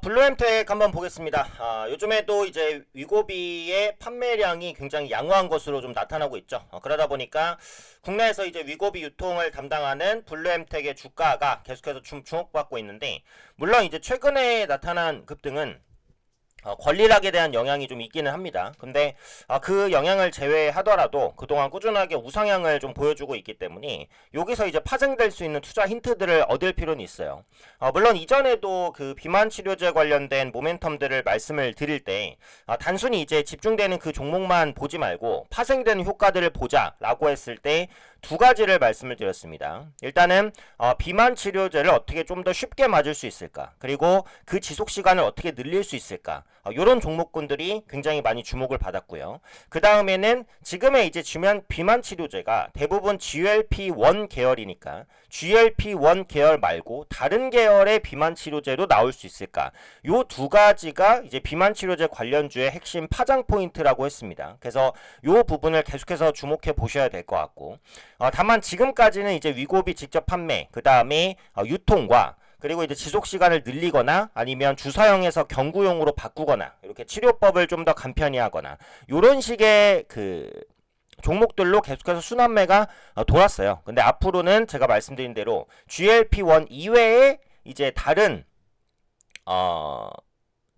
블루엠텍 한번 보겠습니다. 요즘에도 이제 위고비의 판매량이 굉장히 양호한 것으로 좀 나타나고 있죠. 그러다 보니까 국내에서 이제 위고비 유통을 담당하는 블루엠텍의 주가가 계속해서 주목받고 있는데, 물론 이제 최근에 나타난 급등은 권리락에 대한 영향이 좀 있기는 합니다. 근데 그 영향을 제외하더라도 그동안 꾸준하게 우상향을 좀 보여주고 있기 때문에 여기서 이제 파생될 수 있는 투자 힌트들을 얻을 필요는 있어요. 물론 이전에도 그 비만 치료제 관련된 모멘텀들을 말씀을 드릴 때 단순히 이제 집중되는 그 종목만 보지 말고 파생되는 효과들을 보자라고 했을 때 두 가지를 말씀을 드렸습니다. 일단은 비만 치료제를 어떻게 좀 더 쉽게 맞을 수 있을까, 그리고 그 지속 시간을 어떻게 늘릴 수 있을까, 이런 종목군들이 굉장히 많이 주목을 받았고요. 그 다음에는 지금의 이제 비만 치료제가 대부분 GLP-1 계열이니까 GLP-1 계열 말고 다른 계열의 비만 치료제도 나올 수 있을까, 요 두 가지가 이제 비만 치료제 관련주의 핵심 파장 포인트라고 했습니다. 그래서 요 부분을 계속해서 주목해 보셔야 될 것 같고, 다만 지금까지는 이제 위고비 직접 판매, 그 다음에 유통과 그리고 이제 지속 시간을 늘리거나 아니면 주사형에서 경구용으로 바꾸거나 이렇게 치료법을 좀 더 간편히 하거나 이런 식의 그 종목들로 계속해서 순환매가 돌았어요. 근데 앞으로는 제가 말씀드린 대로 GLP-1 이외에 이제 다른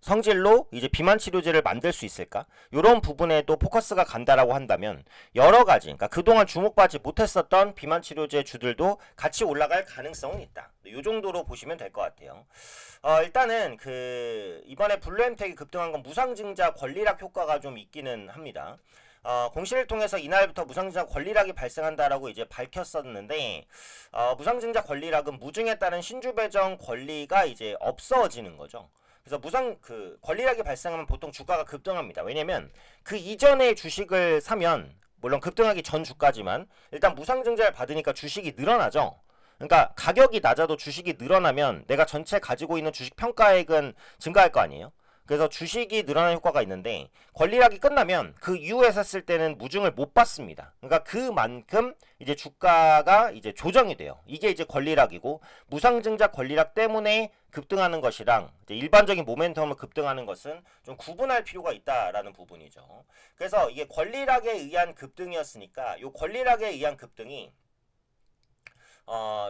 성질로 이제 비만 치료제를 만들 수 있을까? 이런 부분에도 포커스가 간다라고 한다면 여러 가지, 그러니까 그동안 주목받지 못했었던 비만 치료제 주들도 같이 올라갈 가능성은 있다. 이 정도로 보시면 될 것 같아요. 일단은 그 이번에 블루엠텍이 급등한 건 무상증자 권리락 효과가 좀 있기는 합니다. 공시를 통해서 이날부터 무상증자 권리락이 발생한다라고 이제 밝혔었는데, 무상증자 권리락은 무증에 따른 신주 배정 권리가 이제 없어지는 거죠. 그래서 권리락이 발생하면 보통 주가가 급등합니다. 왜냐면 그 이전에 주식을 사면, 물론 급등하기 전 주가지만 일단 무상증자를 받으니까 주식이 늘어나죠. 그러니까 가격이 낮아도 주식이 늘어나면 내가 전체 가지고 있는 주식 평가액은 증가할 거 아니에요. 그래서 주식이 늘어나는 효과가 있는데, 권리락이 끝나면 그 이후에 샀을 때는 무증을 못 받습니다. 그러니까 그만큼 이제 주가가 이제 조정이 돼요. 이게 이제 권리락이고, 무상증자 권리락 때문에 급등하는 것이랑 이제 일반적인 모멘텀을 급등하는 것은 좀 구분할 필요가 있다라는 부분이죠. 그래서 이게 권리락에 의한 급등이었으니까 이 권리락에 의한 급등이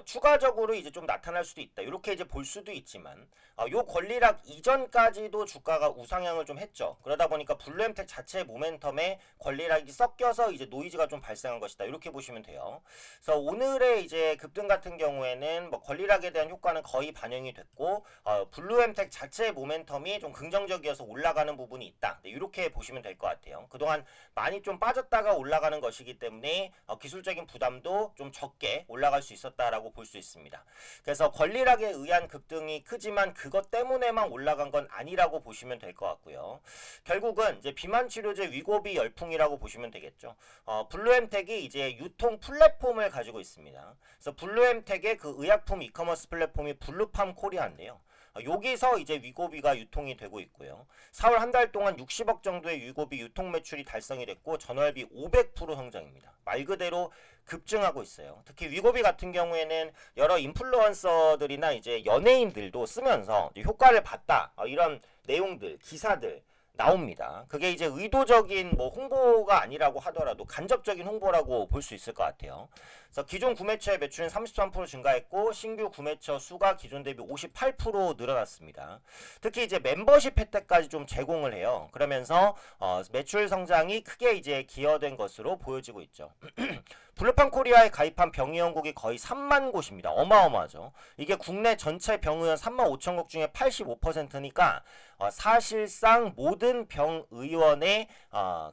추가적으로 이제 좀 나타날 수도 있다, 이렇게 이제 볼 수도 있지만, 요 권리락 이전까지도 주가가 우상향을 좀 했죠. 그러다 보니까 블루엠텍 자체의 모멘텀에 권리락이 섞여서 이제 노이즈가 좀 발생한 것이다, 이렇게 보시면 돼요. 그래서 오늘의 이제 급등 같은 경우에는 뭐 권리락에 대한 효과는 거의 반영이 됐고, 블루엠텍 자체의 모멘텀이 좀 긍정적이어서 올라가는 부분이 있다, 네, 이렇게 보시면 될 것 같아요. 그동안 많이 좀 빠졌다가 올라가는 것이기 때문에 기술적인 부담도 좀 적게 올라갈 수 있었다라고 볼 수 있습니다. 그래서 권리락에 의한 급등이 크지만 그것 때문에만 올라간 건 아니라고 보시면 될 것 같고요. 결국은 이제 비만 치료제 위고비 열풍이라고 보시면 되겠죠. 블루엠텍이 이제 유통 플랫폼을 가지고 있습니다. 그래서 블루엠텍의 그 의약품 이커머스 플랫폼이 블루팜 코리아인데요. 여기서 이제 위고비가 유통이 되고 있고요. 4월 한 달 동안 60억 정도의 위고비 유통 매출이 달성이 됐고 전월비 500% 성장입니다. 말 그대로 급증하고 있어요. 특히 위고비 같은 경우에는 여러 인플루언서들이나 이제 연예인들도 쓰면서 효과를 봤다, 이런 내용들, 기사들 나옵니다. 그게 이제 의도적인 뭐 홍보가 아니라고 하더라도 간접적인 홍보라고 볼 수 있을 것 같아요. 그래서 기존 구매처의 매출은 33% 증가했고 신규 구매처 수가 기존 대비 58% 늘어났습니다. 특히 이제 멤버십 혜택까지 좀 제공을 해요. 그러면서 매출 성장이 크게 이제 기여된 것으로 보여지고 있죠. 블루팜 코리아에 가입한 병의원국이 거의 3만 곳입니다. 어마어마하죠. 이게 국내 전체 병의원 3만 5천 곳 중에 85%니까 사실상 모든 병의원의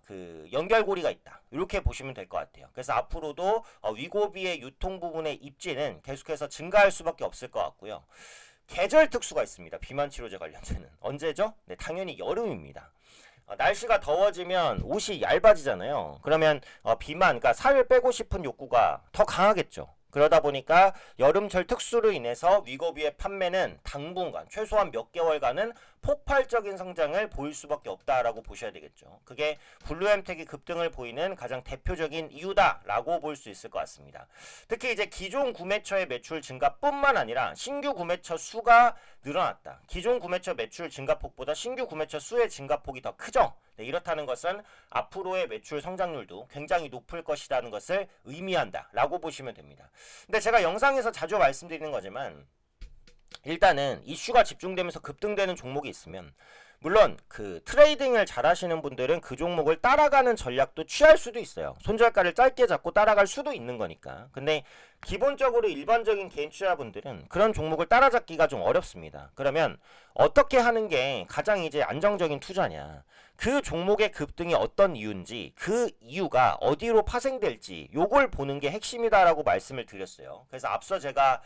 그 연결고리가 있다, 이렇게 보시면 될 것 같아요. 그래서 앞으로도 위고비의 유통 부분의 입지는 계속해서 증가할 수밖에 없을 것 같고요. 계절 특수가 있습니다. 비만 치료제 관련돼는 언제죠? 네, 당연히 여름입니다. 날씨가 더워지면 옷이 얇아지잖아요. 그러면 비만, 그러니까 살을 빼고 싶은 욕구가 더 강하겠죠. 그러다 보니까 여름철 특수로 인해서 위고비의 판매는 당분간 최소한 몇 개월간은 폭발적인 성장을 보일 수밖에 없다라고 보셔야 되겠죠. 그게 블루엠텍이 급등을 보이는 가장 대표적인 이유다라고 볼 수 있을 것 같습니다. 특히 이제 기존 구매처의 매출 증가뿐만 아니라 신규 구매처 수가 늘어났다. 기존 구매처 매출 증가폭보다 신규 구매처 수의 증가폭이 더 크죠. 네, 이렇다는 것은 앞으로의 매출 성장률도 굉장히 높을 것이라는 것을 의미한다라고 보시면 됩니다. 근데 제가 영상에서 자주 말씀드리는 거지만 일단은 이슈가 집중되면서 급등되는 종목이 있으면 물론 그 트레이딩을 잘 하시는 분들은 그 종목을 따라가는 전략도 취할 수도 있어요. 손절가를 짧게 잡고 따라갈 수도 있는 거니까. 근데 기본적으로 일반적인 개인 투자분들은 그런 종목을 따라잡기가 좀 어렵습니다. 그러면 어떻게 하는 게 가장 이제 안정적인 투자냐? 그 종목의 급등이 어떤 이유인지, 그 이유가 어디로 파생될지 요걸 보는 게 핵심이다라고 말씀을 드렸어요. 그래서 앞서 제가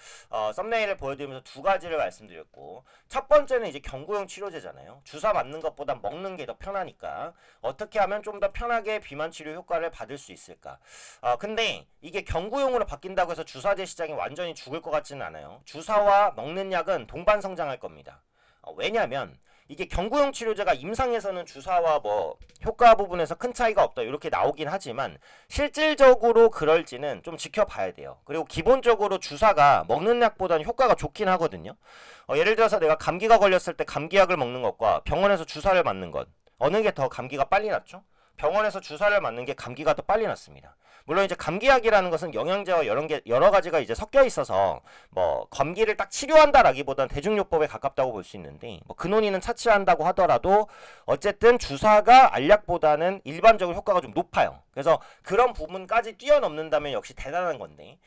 썸네일을 보여드리면서 두 가지를 말씀드렸고, 첫 번째는 이제 경구용 치료제잖아요. 주사 맞는 것보다 먹는 게 더 편하니까 어떻게 하면 좀 더 편하게 비만 치료 효과를 받을 수 있을까? 근데 이게 경구용으로 바뀐다고 해서 주사제 시장이 완전히 죽을 것 같지는 않아요. 주사와 먹는 약은 동반 성장할 겁니다. 왜냐면 이게 경구용 치료제가 임상에서는 주사와 뭐 효과 부분에서 큰 차이가 없다 이렇게 나오긴 하지만 실질적으로 그럴지는 좀 지켜봐야 돼요. 그리고 기본적으로 주사가 먹는 약보다는 효과가 좋긴 하거든요. 예를 들어서 내가 감기가 걸렸을 때 감기약을 먹는 것과 병원에서 주사를 맞는 것 어느 게 더 감기가 빨리 낫죠? 병원에서 주사를 맞는 게 감기가 더 빨리 낫습니다. 물론 이제 감기약이라는 것은 영양제와 여러 가지가 이제 섞여 있어서 뭐 감기를 딱 치료한다라기보다는 대중요법에 가깝다고 볼 수 있는데 뭐 근원인은 차치한다고 하더라도 어쨌든 주사가 알약보다는 일반적으로 효과가 좀 높아요. 그래서 그런 부분까지 뛰어넘는다면 역시 대단한 건데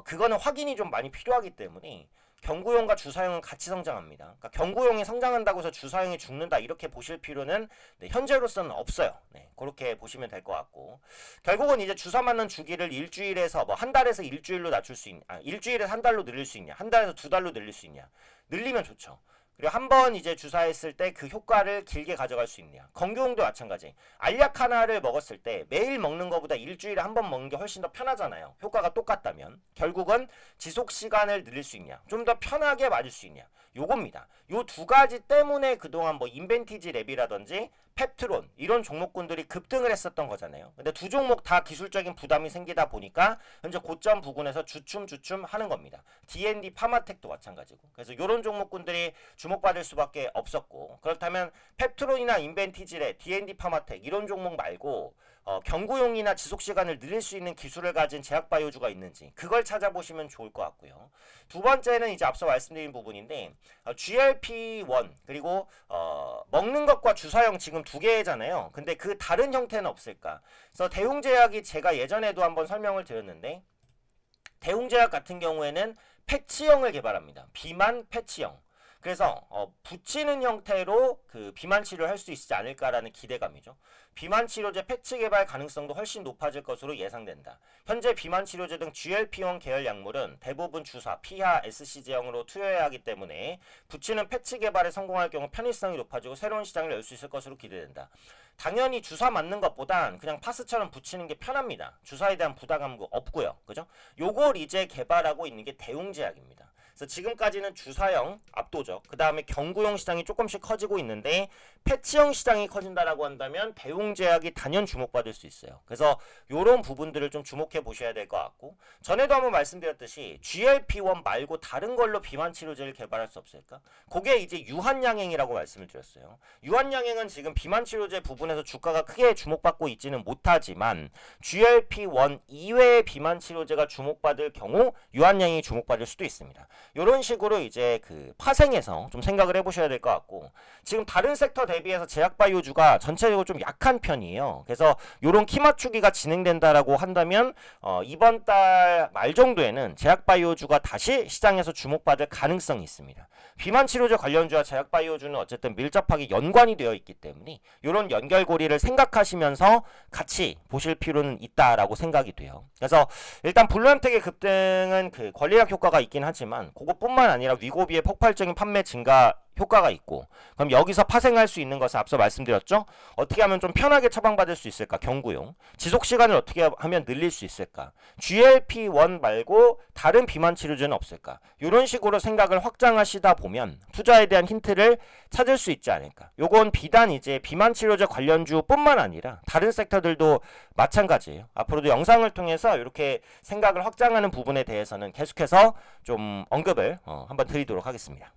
그거는 확인이 좀 많이 필요하기 때문에 경구용과 주사용은 같이 성장합니다. 그러니까 경구용이 성장한다고 해서 주사용이 죽는다 이렇게 보실 필요는 현재로서는 없어요. 그렇게 보시면 될 것 같고 결국은 이제 주사 맞는 주기를 일주일에서 뭐 한 달에서 일주일로 낮출 수 있냐, 일주일에서 한 달로 늘릴 수 있냐, 한 달에서 두 달로 늘릴 수 있냐, 늘리면 좋죠. 그리고 한 번 이제 주사했을 때 그 효과를 길게 가져갈 수 있냐. 건교용도 마찬가지. 알약 하나를 먹었을 때 매일 먹는 것보다 일주일에 한 번 먹는 게 훨씬 더 편하잖아요. 효과가 똑같다면. 결국은 지속 시간을 늘릴 수 있냐. 좀 더 편하게 맞을 수 있냐. 요겁니다. 요 두 가지 때문에 그동안 뭐 인벤티지 랩이라든지 펩트론 이런 종목군들이 급등을 했었던 거잖아요. 근데 두 종목 다 기술적인 부담이 생기다 보니까 현재 고점 부근에서 주춤 하는 겁니다. D&D 파마텍도 마찬가지고. 그래서 이런 종목군들이 주목받을 수밖에 없었고 그렇다면 펩트론이나 인벤티지랩, D&D 파마텍 이런 종목 말고 경구용이나 지속시간을 늘릴 수 있는 기술을 가진 제약바이오주가 있는지 그걸 찾아보시면 좋을 것 같고요. 두 번째는 이제 앞서 말씀드린 부분인데 GLP-1 그리고 먹는 것과 주사용 지금 두 개잖아요. 근데 그 다른 형태는 없을까? 그래서 대웅제약이 제가 예전에도 한번 설명을 드렸는데 대웅제약 같은 경우에는 패치형을 개발합니다. 비만 패치형. 그래서 붙이는 형태로 그 비만 치료를 할 수 있지 않을까라는 기대감이죠. 비만 치료제 패치 개발 가능성도 훨씬 높아질 것으로 예상된다. 현재 비만 치료제 등 GLP-1 계열 약물은 대부분 주사, 피하, SC제형으로 투여해야 하기 때문에 붙이는 패치 개발에 성공할 경우 편의성이 높아지고 새로운 시장을 열 수 있을 것으로 기대된다. 당연히 주사 맞는 것보단 그냥 파스처럼 붙이는 게 편합니다. 주사에 대한 부담감도 없고요. 그죠? 요걸 이제 개발하고 있는 게 대웅제약입니다. 그래서 지금까지는 주사형 압도적, 그 다음에 경구용 시장이 조금씩 커지고 있는데 패치형 시장이 커진다라고 한다면 대웅제약이 단연 주목받을 수 있어요. 그래서 이런 부분들을 좀 주목해 보셔야 될 것 같고 전에도 한번 말씀드렸듯이 GLP-1 말고 다른 걸로 비만 치료제를 개발할 수 없을까? 그게 이제 유한양행이라고 말씀을 드렸어요. 유한양행은 지금 비만 치료제 부분에서 주가가 크게 주목받고 있지는 못하지만 GLP-1 이외의 비만 치료제가 주목받을 경우 유한양행이 주목받을 수도 있습니다. 이런 식으로 이제 그 파생해서 좀 생각을 해보셔야 될 것 같고 지금 다른 섹터 대비해서 제약바이오주가 전체적으로 좀 약한 편이에요. 그래서 이런 키 맞추기가 진행된다라고 한다면 이번 달 말 정도에는 제약바이오주가 다시 시장에서 주목받을 가능성이 있습니다. 비만 치료제 관련주와 제약바이오주는 어쨌든 밀접하게 연관이 되어 있기 때문에 이런 연결고리를 생각하시면서 같이 보실 필요는 있다라고 생각이 돼요. 그래서 일단 블루엠텍의 급등은 그 권리락 효과가 있긴 하지만 그것뿐만 아니라 위고비의 폭발적인 판매 증가 효과가 있고 그럼 여기서 파생할 수 있는 것은 앞서 말씀드렸죠. 어떻게 하면 좀 편하게 처방받을 수 있을까? 경구용. 지속시간을 어떻게 하면 늘릴 수 있을까? GLP-1 말고 다른 비만 치료제는 없을까? 이런 식으로 생각을 확장하시다 보면 투자에 대한 힌트를 찾을 수 있지 않을까? 요건 비단 이제 비만 치료제 관련주뿐만 아니라 다른 섹터들도 마찬가지예요. 앞으로도 영상을 통해서 이렇게 생각을 확장하는 부분에 대해서는 계속해서 좀 언급을 한번 드리도록 하겠습니다.